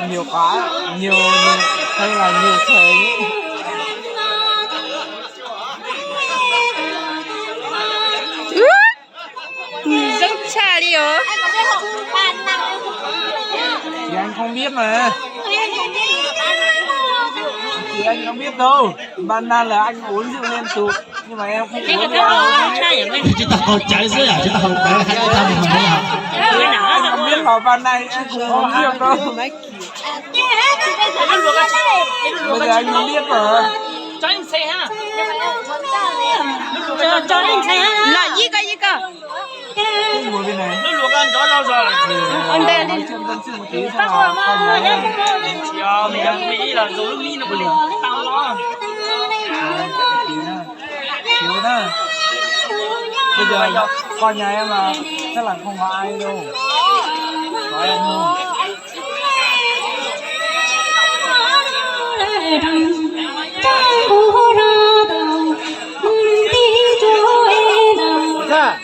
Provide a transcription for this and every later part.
Nhiều quá, nhiều hay là nhiều sợi ấy. Rất xa đi hả? Thì anh không biết mà. Thì anh không biết đâu. Ban nan là anh uống rượu liên tục, nhưng mà em không uống đâu. Chúng ta còn trái dưới à? Chúng ta còn trái hay ta mình thấy à? Anh không biết vào ban này anh không uống rượu đâu. Bây giờ anh không biết rồi. cho anh xe ha. Cho anh xem. Là gì cơ? Không ngồi bên này. Nó luộc ăn chó rau rồi. Anh đây đi. Nói chuyện dân sự một tí xem là con gái em. Chiều mình đang nghĩ là dấu nước nó còn liền tao nó. Thiếu đó. Bây giờ con nhà em là chắc là không có ai đâu. Có em không? Dạ.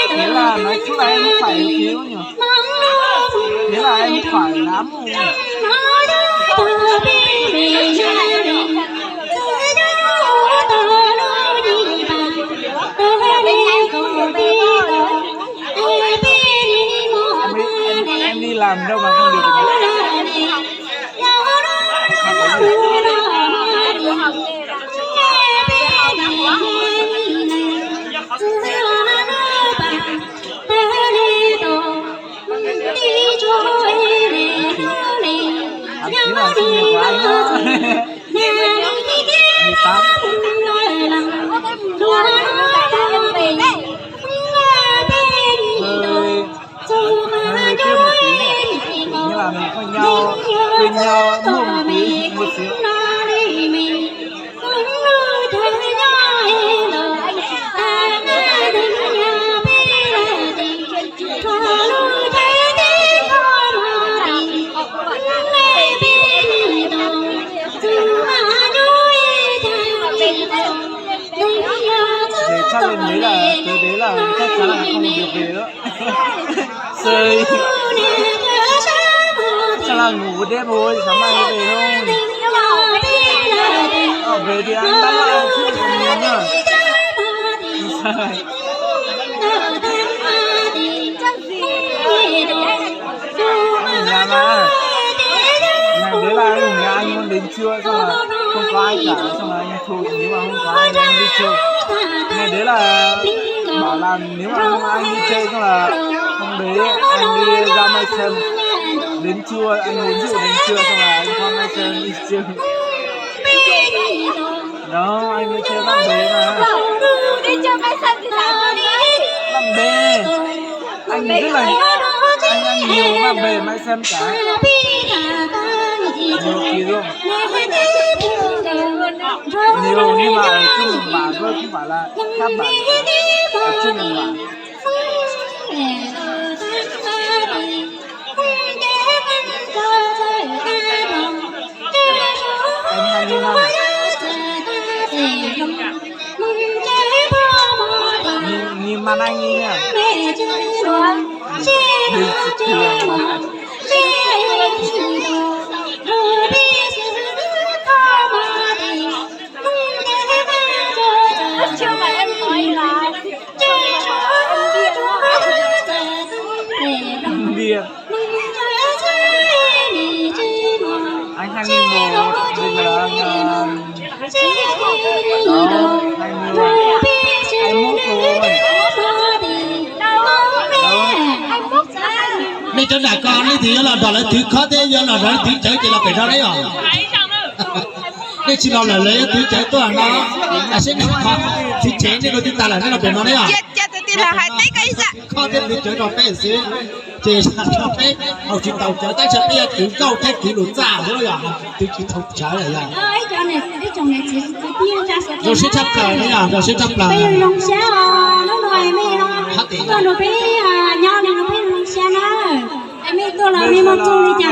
Thế là nói chung là em phải cứu nhỉ? Thế là em phải lắm rồi. Em đi làm đâu mà không được nhỉ? Chính là sinh nhật của anh đó. 18. Hơi tiêu một tí nhỉ? Như là mình quên nhau mua một tí, một xíu. Để chắc lên đấy là tới đấy là chắc chắn là không được về nữa. Sơi. Chắc là ngủ đêm thôi, sáng mai mới về thôi. Về thì anh bắt lại chút của mình nữa. Nhà mà. Ngày đấy là anh ở nhà anh muốn đến trưa, xong là không có ai cả, xong là anh thôi nếu mà không có ai thì anh đi chơi. Ngày đấy là bảo là nếu mà không anh đi chơi, xong là hôm đấy anh đi ra Mai Sơn đến trưa, anh uống rượu đến trưa, xong là anh qua Mai Sơn đi chơi. Đó, anh đi chơi bạn bè mà. Đi chơi Mai Sơn thì sao đi? Bạn bè. Anh rất là anh ăn nhiều bạn bè Mai Sơn cả. Nhiều kỳ luôn. Nhiều nhưng mà ở chung một bản thôi, không phải là khác bản. Ở chung một bản. Em 20 năm. Nhìn mặt anh đi nha. Đừng thường mà. Chưa mà em nói là Điên. Anh 21, bây giờ anh đó, 20, 21 rồi. Nên cho đại con ấy thì là đó là thứ khó thế, giờ là đó thứ trái thì là phải ra đấy à? Nên chỉ là lấy thứ trái tôi nó là sẽ khó thứ trái nên chúng ta là nó là phải nó đấy à? chết thì là hai tay cái gì? Khó thế thứ trái đó phải xí, chế sản cho cái học trình tàu trái tay trái bây giờ thứ câu thế thứ lún giả nữa à? Thứ chỉ thông trái là gì? Cái chồng này chỉ có tiên ra sẽ. Rồi sẽ chấp lời đấy à? Rồi sẽ chấp lời. Bây giờ dùng xe nó đòi mấy nó. Còn nó phải nhau này nó phải 了，没毛中的家。